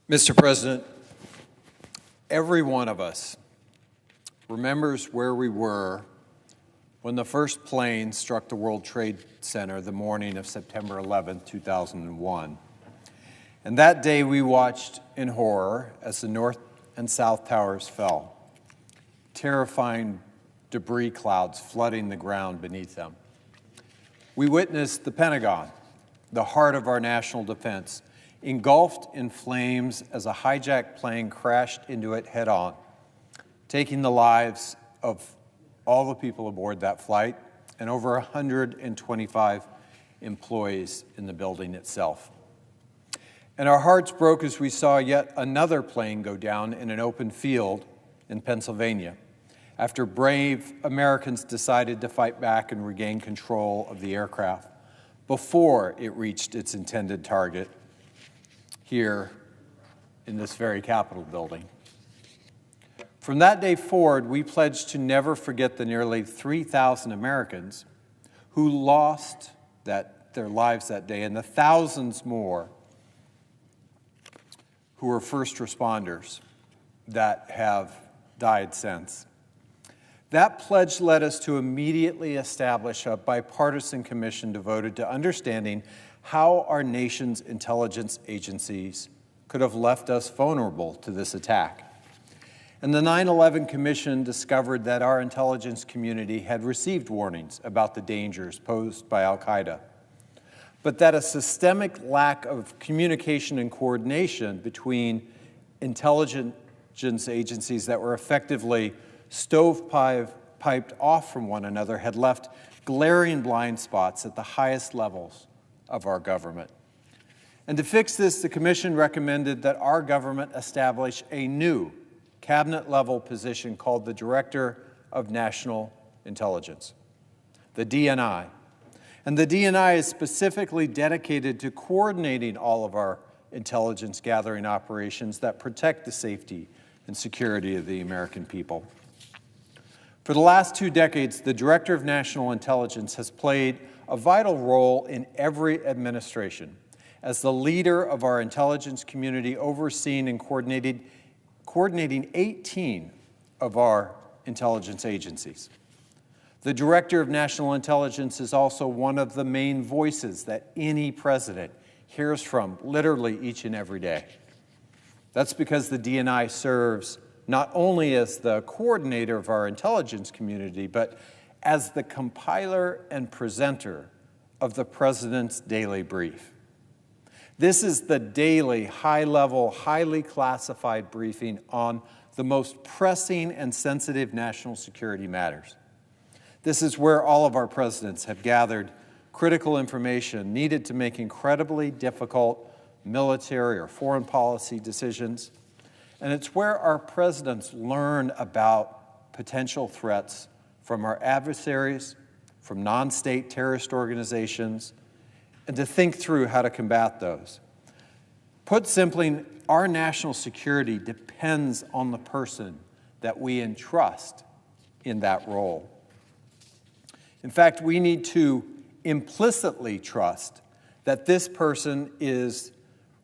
Mr. President, every one of us remembers where we were when the first plane struck the World Trade Center the morning of September 11, 2001. And that day we watched in horror as the North and South Towers fell, terrifying debris clouds flooding the ground beneath them. We witnessed the Pentagon, the heart of our national defense, engulfed in flames as a hijacked plane crashed into it head-on, taking the lives of all the people aboard that flight and over 125 employees in the building itself. And our hearts broke as we saw yet another plane go down in an open field in Pennsylvania after brave Americans decided to fight back and regain control of the aircraft before it reached its intended target here in this very Capitol building. From that day forward, we pledged to never forget the nearly 3,000 Americans who lost their lives that day and the thousands more who were first responders that have died since. That pledge led us to immediately establish a bipartisan commission devoted to understanding how our nation's intelligence agencies could have left us vulnerable to this attack. And the 9/11 Commission discovered that our intelligence community had received warnings about the dangers posed by al-Qaeda, but that a systemic lack of communication and coordination between intelligence agencies that were effectively stovepiped off from one another had left glaring blind spots at the highest levels of our government. And to fix this, the Commission recommended that our government establish a new cabinet-level position called the Director of National Intelligence, the DNI. And the DNI is specifically dedicated to coordinating all of our intelligence gathering operations that protect the safety and security of the American people. For the last 2 decades, the Director of National Intelligence has played a vital role in every administration as the leader of our intelligence community, overseeing and coordinating 18 of our intelligence agencies. The Director of National Intelligence is also one of the main voices that any president hears from literally each and every day. That's because the DNI serves not only as the coordinator of our intelligence community, but as the compiler and presenter of the President's daily brief. This is the daily, high-level, highly classified briefing on the most pressing and sensitive national security matters. This is where all of our presidents have gathered critical information needed to make incredibly difficult military or foreign policy decisions. And it's where our presidents learn about potential threats from our adversaries, from non-state terrorist organizations, and to think through how to combat those. Put simply, our national security depends on the person that we entrust in that role. In fact, we need to implicitly trust that this person is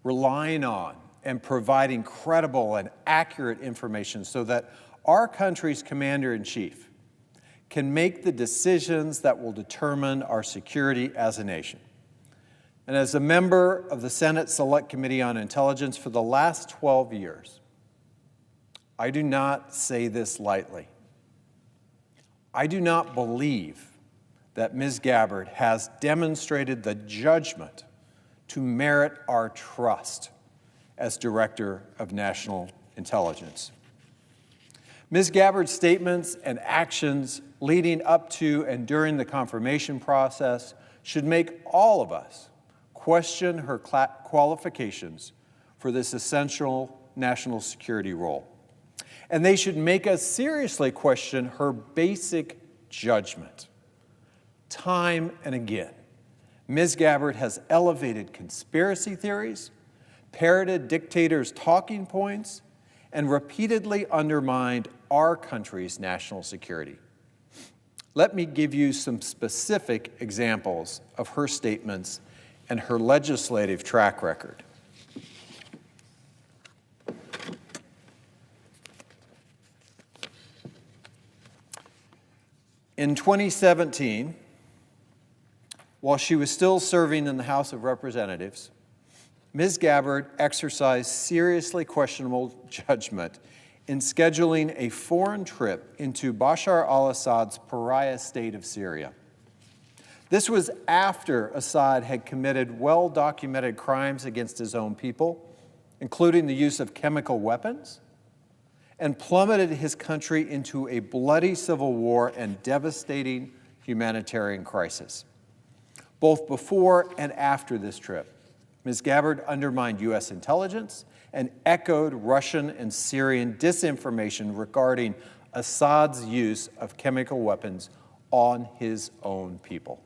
relying on and providing credible and accurate information so that our country's commander-in-chief can make the decisions that will determine our security as a nation. And as a member of the Senate Select Committee on Intelligence for the last 12 years, I do not say this lightly. I do not believe that Ms. Gabbard has demonstrated the judgment to merit our trust as Director of National Intelligence. Ms. Gabbard's statements and actions leading up to and during the confirmation process should make all of us question her qualifications for this essential national security role. And they should make us seriously question her basic judgment. Time and again, Ms. Gabbard has elevated conspiracy theories, parroted dictators' talking points, and repeatedly undermined our country's national security. Let me give you some specific examples of her statements and her legislative track record. In 2017, while she was still serving in the House of Representatives, Ms. Gabbard exercised seriously questionable judgment in scheduling a foreign trip into Bashar al-Assad's pariah state of Syria. This was after Assad had committed well-documented crimes against his own people, including the use of chemical weapons, and plummeted his country into a bloody civil war and devastating humanitarian crisis. Both before and after this trip, Ms. Gabbard undermined U.S. intelligence and echoed Russian and Syrian disinformation regarding Assad's use of chemical weapons on his own people.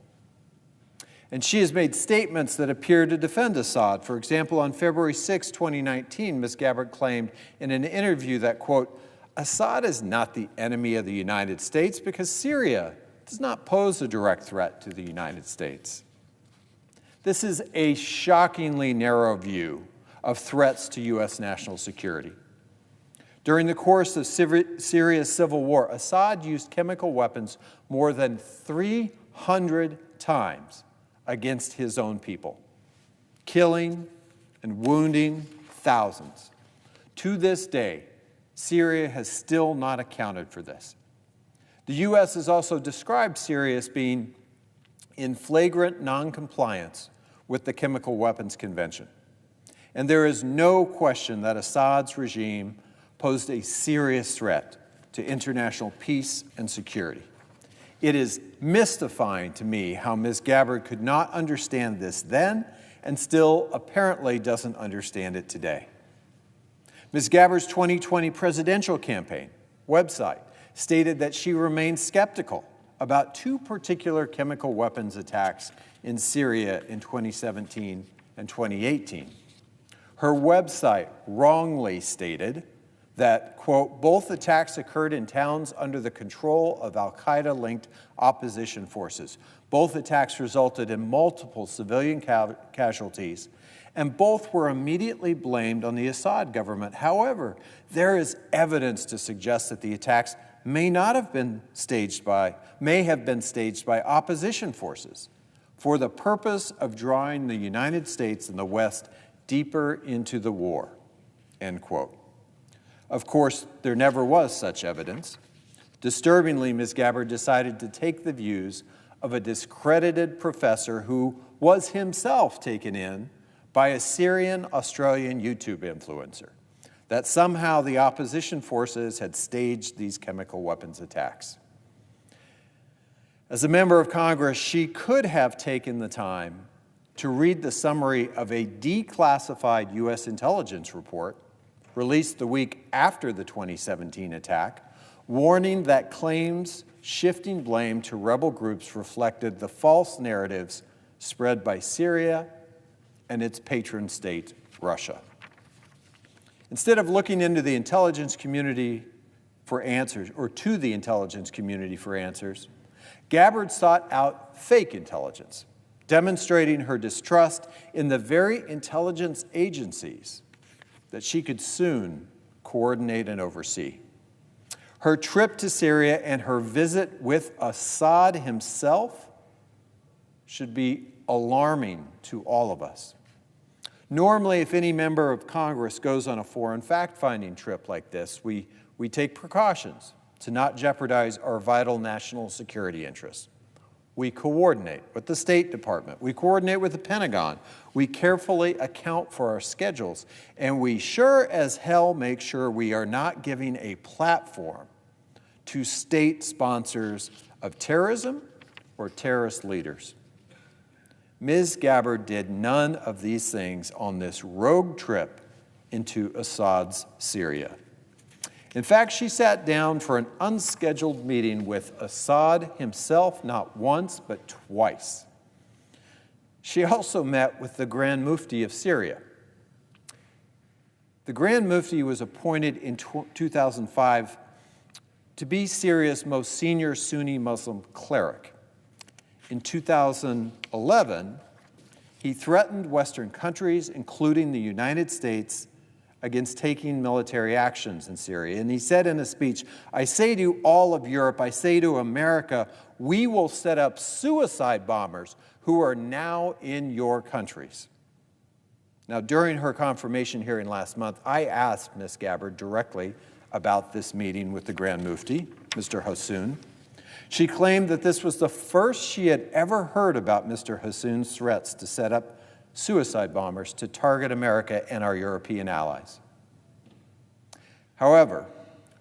And she has made statements that appear to defend Assad. For example, on February 6, 2019, Ms. Gabbard claimed in an interview that, quote, Assad is not the enemy of the United States because Syria does not pose a direct threat to the United States. This is a shockingly narrow view of threats to U.S. national security. During the course of Syria's civil war, Assad used chemical weapons more than 300 times against his own people, killing and wounding thousands. To this day, Syria has still not accounted for this. The U.S. has also described Syria as being in flagrant noncompliance with the Chemical Weapons Convention. And there is no question that Assad's regime posed a serious threat to international peace and security. It is mystifying to me how Ms. Gabbard could not understand this then and still apparently doesn't understand it today. Ms. Gabbard's 2020 presidential campaign website stated that she remained skeptical about two particular chemical weapons attacks in Syria in 2017 and 2018. Her website wrongly stated that, quote, both attacks occurred in towns under the control of al-Qaeda-linked opposition forces. Both attacks resulted in multiple civilian casualties, and both were immediately blamed on the Assad government. However, there is evidence to suggest that the attacks may have been staged by opposition forces for the purpose of drawing the United States and the West deeper into the war, end quote. Of course, there never was such evidence. Disturbingly, Ms. Gabbard decided to take the views of a discredited professor who was himself taken in by a Syrian-Australian YouTube influencer, that somehow the opposition forces had staged these chemical weapons attacks. As a member of Congress, she could have taken the time to read the summary of a declassified U.S. intelligence report released the week after the 2017 attack, warning that claims shifting blame to rebel groups reflected the false narratives spread by Syria and its patron state, Russia. Instead of looking into the intelligence community for answers, or to the intelligence community for answers, Gabbard sought out fake intelligence, demonstrating her distrust in the very intelligence agencies that she could soon coordinate and oversee. Her trip to Syria and her visit with Assad himself should be alarming to all of us. Normally, if any member of Congress goes on a foreign fact-finding trip like this, we take precautions to not jeopardize our vital national security interests. We coordinate with the State Department. We coordinate with the Pentagon. We carefully account for our schedules. And we sure as hell make sure we are not giving a platform to state sponsors of terrorism or terrorist leaders. Ms. Gabbard did none of these things on this rogue trip into Assad's Syria. In fact, she sat down for an unscheduled meeting with Assad himself not once, but twice. She also met with the Grand Mufti of Syria. The Grand Mufti was appointed in 2005 to be Syria's most senior Sunni Muslim cleric. In 2011, he threatened Western countries, including the United States, against taking military actions in Syria. And he said in a speech, "I say to all of Europe, I say to America, we will set up suicide bombers who are now in your countries." Now, during her confirmation hearing last month, I asked Ms. Gabbard directly about this meeting with the Grand Mufti, Mr. Hassoun. She claimed that this was the first she had ever heard about Mr. Hassoun's threats to set up suicide bombers to target America and our European allies. However,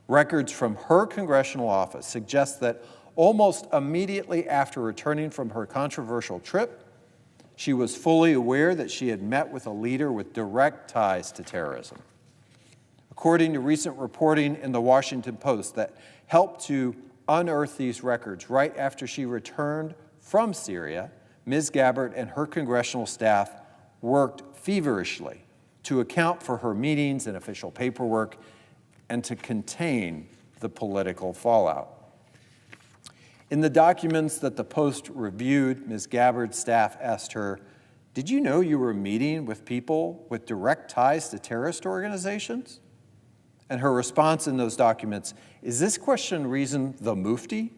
records from her congressional office suggest that almost immediately after returning from her controversial trip, she was fully aware that she had met with a leader with direct ties to terrorism. According to recent reporting in the Washington Post that helped to unearth these records right after she returned from Syria, Ms. Gabbard and her congressional staff worked feverishly to account for her meetings and official paperwork and to contain the political fallout. In the documents that the Post reviewed, Ms. Gabbard's staff asked her, "Did you know you were meeting with people with direct ties to terrorist organizations?" And her response in those documents, "Is this question reason the Mufti?"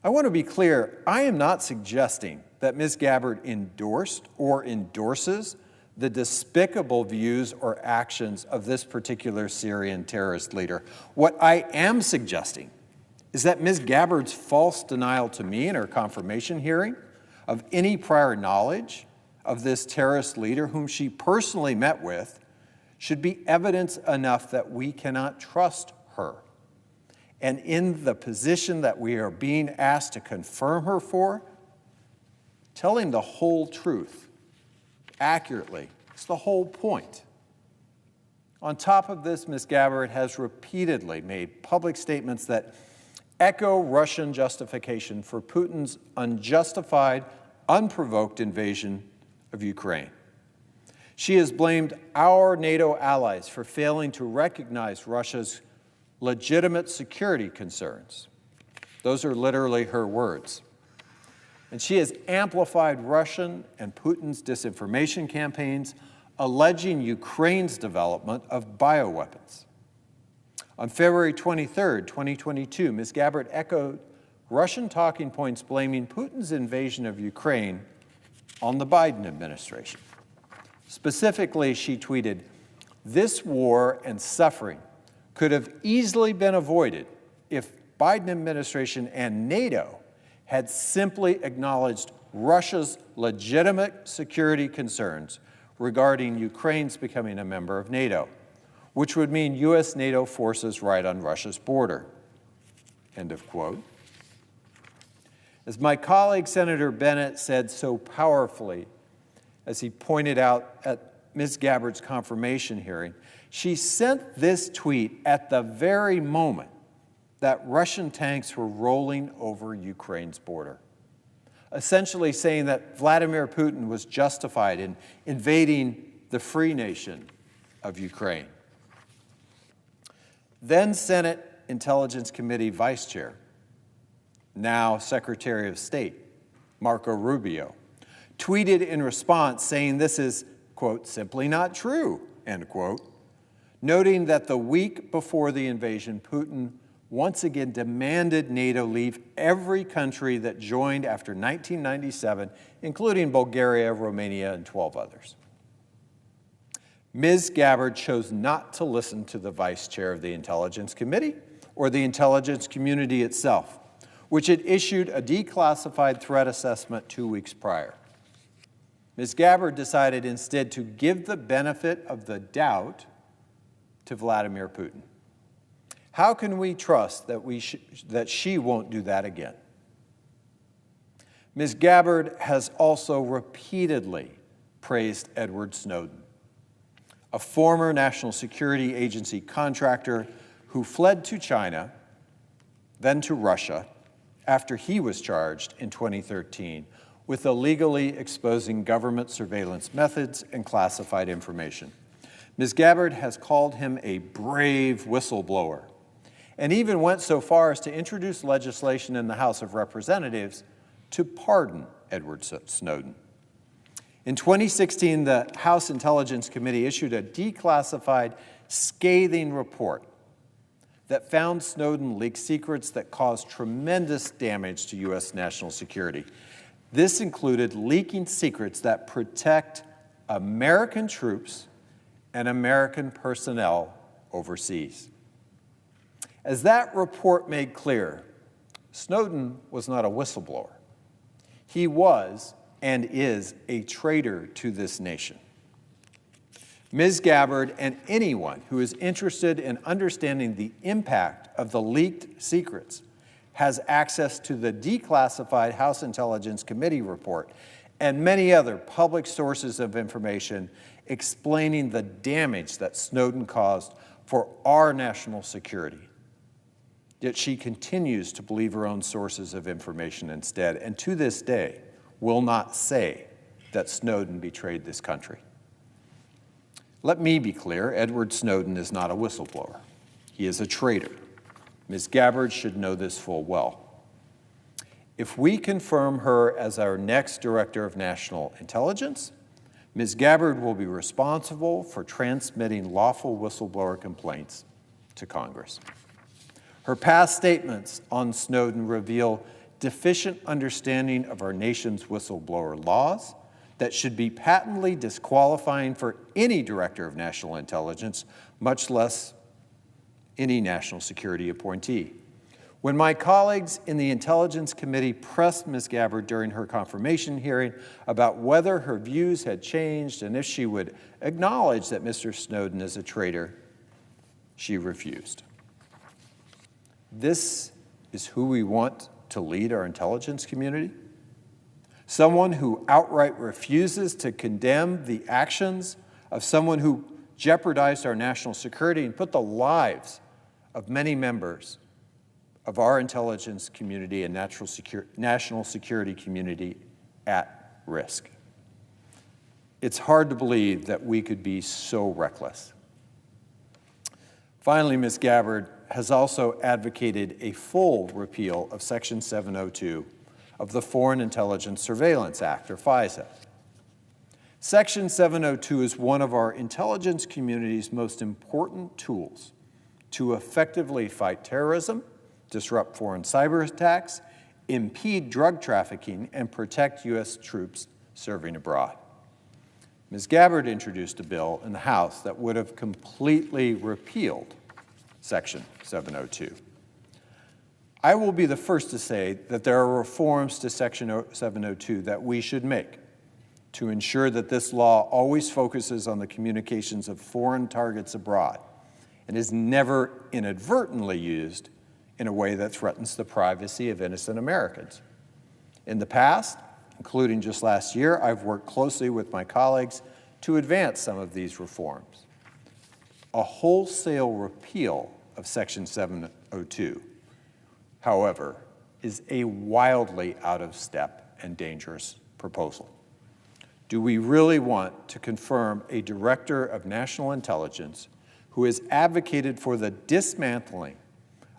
I want to be clear, I am not suggesting that Ms. Gabbard endorsed or endorses the despicable views or actions of this particular Syrian terrorist leader. What I am suggesting is that Ms. Gabbard's false denial to me in her confirmation hearing of any prior knowledge of this terrorist leader whom she personally met with should be evidence enough that we cannot trust her. And in the position that we are being asked to confirm her for, telling the whole truth accurately is the whole point. On top of this, Ms. Gabbard has repeatedly made public statements that echo Russian justification for Putin's unjustified, unprovoked invasion of Ukraine. She has blamed our NATO allies for failing to recognize Russia's legitimate security concerns. Those are literally her words. And she has amplified Russian and Putin's disinformation campaigns, alleging Ukraine's development of bioweapons. On February 23, 2022, Ms. Gabbard echoed Russian talking points blaming Putin's invasion of Ukraine on the Biden administration. Specifically, she tweeted, "This war and suffering could have easily been avoided if Biden administration and NATO had simply acknowledged Russia's legitimate security concerns regarding Ukraine's becoming a member of NATO, which would mean U.S. NATO forces right on Russia's border." End of quote. As my colleague Senator Bennett said so powerfully, as he pointed out at Ms. Gabbard's confirmation hearing, she sent this tweet at the very moment that Russian tanks were rolling over Ukraine's border, essentially saying that Vladimir Putin was justified in invading the free nation of Ukraine. Then Senate Intelligence Committee Vice Chair, now Secretary of State, Marco Rubio, tweeted in response saying this is, quote, "simply not true," end quote, noting that the week before the invasion, Putin once again demanded NATO leave every country that joined after 1997, including Bulgaria, Romania, and 12 others. Ms. Gabbard chose not to listen to the vice chair of the Intelligence Committee or the intelligence community itself, which had issued a declassified threat assessment 2 weeks prior. Ms. Gabbard decided instead to give the benefit of the doubt to Vladimir Putin. How can we trust that she won't do that again? Ms. Gabbard has also repeatedly praised Edward Snowden, a former National Security Agency contractor who fled to China, then to Russia, after he was charged in 2013 with illegally exposing government surveillance methods and classified information. Ms. Gabbard has called him a brave whistleblower and even went so far as to introduce legislation in the House of Representatives to pardon Edward Snowden. In 2016, the House Intelligence Committee issued a declassified, scathing report that found Snowden leaked secrets that caused tremendous damage to U.S. national security. This included leaking secrets that protect American troops and American personnel overseas. As that report made clear, Snowden was not a whistleblower. He was and is a traitor to this nation. Ms. Gabbard and anyone who is interested in understanding the impact of the leaked secrets has access to the declassified House Intelligence Committee report and many other public sources of information explaining the damage that Snowden caused for our national security. Yet she continues to believe her own sources of information instead, and to this day will not say that Snowden betrayed this country. Let me be clear, Edward Snowden is not a whistleblower. He is a traitor. Ms. Gabbard should know this full well. If we confirm her as our next Director of National Intelligence, Ms. Gabbard will be responsible for transmitting lawful whistleblower complaints to Congress. Her past statements on Snowden reveal deficient understanding of our nation's whistleblower laws that should be patently disqualifying for any Director of National Intelligence, much less any national security appointee. When my colleagues in the Intelligence Committee pressed Ms. Gabbard during her confirmation hearing about whether her views had changed and if she would acknowledge that Mr. Snowden is a traitor, she refused. This is who we want to lead our intelligence community? Someone who outright refuses to condemn the actions of someone who jeopardized our national security and put the lives of many members of our intelligence community and national security community at risk. It's hard to believe that we could be so reckless. Finally, Ms. Gabbard has also advocated a full repeal of Section 702 of the Foreign Intelligence Surveillance Act, or FISA. Section 702 is one of our intelligence community's most important tools to effectively fight terrorism, disrupt foreign cyber attacks, impede drug trafficking, and protect U.S. troops serving abroad. Ms. Gabbard introduced a bill in the House that would have completely repealed Section 702. I will be the first to say that there are reforms to Section 702 that we should make to ensure that this law always focuses on the communications of foreign targets abroad and is never inadvertently used in a way that threatens the privacy of innocent Americans. In the past, including just last year, I've worked closely with my colleagues to advance some of these reforms. A wholesale repeal of Section 702, however, is a wildly out of step and dangerous proposal. Do we really want to confirm a Director of National Intelligence who has advocated for the dismantling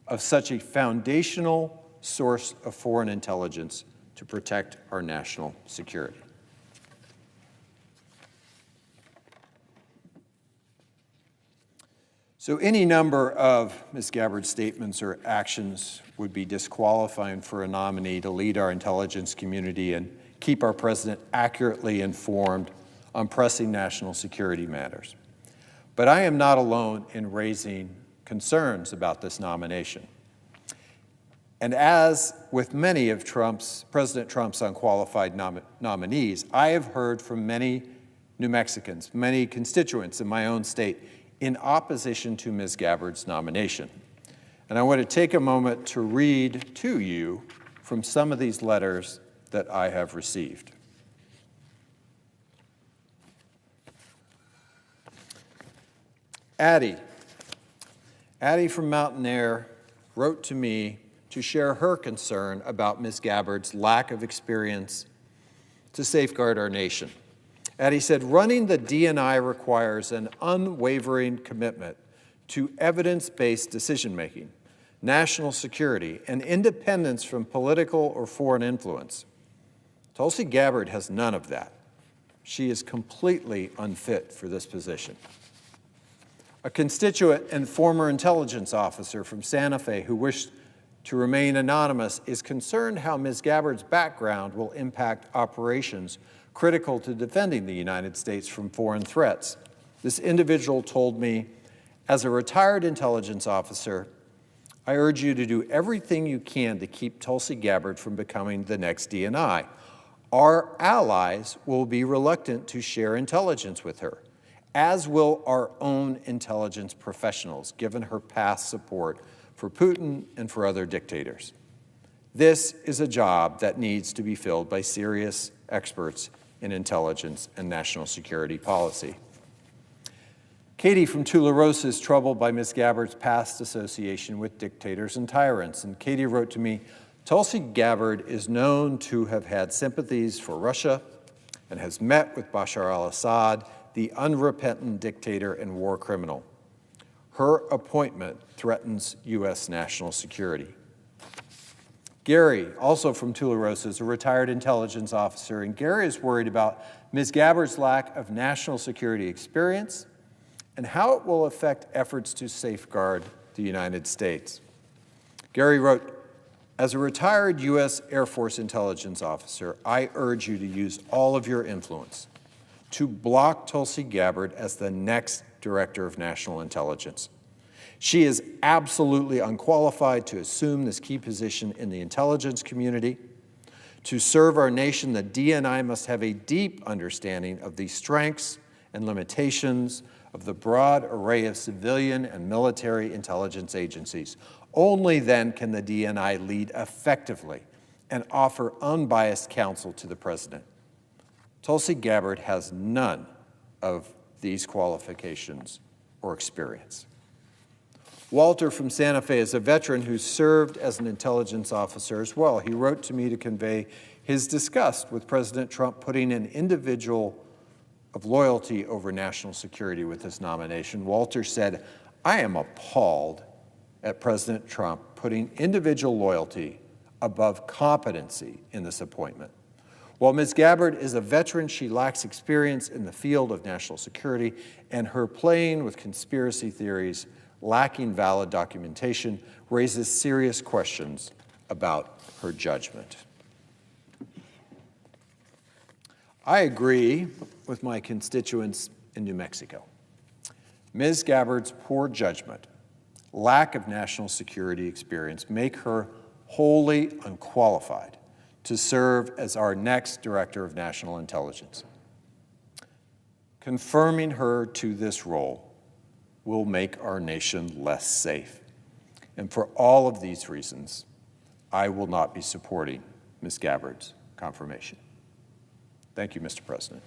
of such a foundational source of foreign intelligence to protect our national security? So any number of Ms. Gabbard's statements or actions would be disqualifying for a nominee to lead our intelligence community and keep our president accurately informed on pressing national security matters. But I am not alone in raising concerns about this nomination. And as with many of President Trump's unqualified nominees, I have heard from many New Mexicans, many constituents in my own state, in opposition to Ms. Gabbard's nomination. And I want to take a moment to read to you from some of these letters that I have received. Addie from Mountain Air wrote to me to share her concern about Ms. Gabbard's lack of experience to safeguard our nation. Addie said, running the DNI requires an unwavering commitment to evidence-based decision-making, national security, and independence from political or foreign influence. Tulsi Gabbard has none of that. She is completely unfit for this position. A constituent and former intelligence officer from Santa Fe who wished to remain anonymous is concerned how Ms. Gabbard's background will impact operations critical to defending the United States from foreign threats. This individual told me, as a retired intelligence officer, I urge you to do everything you can to keep Tulsi Gabbard from becoming the next DNI. Our allies will be reluctant to share intelligence with her, as will our own intelligence professionals, given her past support for Putin and for other dictators. This is a job that needs to be filled by serious experts in intelligence and national security policy. Katie from Tularosa is troubled by Ms. Gabbard's past association with dictators and tyrants. And Katie wrote to me, Tulsi Gabbard is known to have had sympathies for Russia and has met with Bashar al-Assad, the unrepentant dictator and war criminal. Her appointment threatens U.S. national security. Gary, also from Tularosa, is a retired intelligence officer, and Gary is worried about Ms. Gabbard's lack of national security experience and how it will affect efforts to safeguard the United States. Gary wrote, as a retired U.S. Air Force intelligence officer, I urge you to use all of your influence to block Tulsi Gabbard as the next Director of National Intelligence. She is absolutely unqualified to assume this key position in the intelligence community. To serve our nation, the DNI must have a deep understanding of the strengths and limitations of the broad array of civilian and military intelligence agencies. Only then can the DNI lead effectively and offer unbiased counsel to the President. Tulsi Gabbard has none of these qualifications or experience. Walter from Santa Fe is a veteran who served as an intelligence officer as well. He wrote to me to convey his disgust with President Trump putting an individual of loyalty over national security with his nomination. Walter said, I am appalled at President Trump putting individual loyalty above competency in this appointment. While Ms. Gabbard is a veteran, she lacks experience in the field of national security, and her playing with conspiracy theories, lacking valid documentation, raises serious questions about her judgment. I agree with my constituents in New Mexico. Ms. Gabbard's poor judgment, lack of national security experience make her wholly unqualified to serve as our next Director of National Intelligence. Confirming her to this role will make our nation less safe. And for all of these reasons, I will not be supporting Ms. Gabbard's confirmation. Thank you, Mr. President.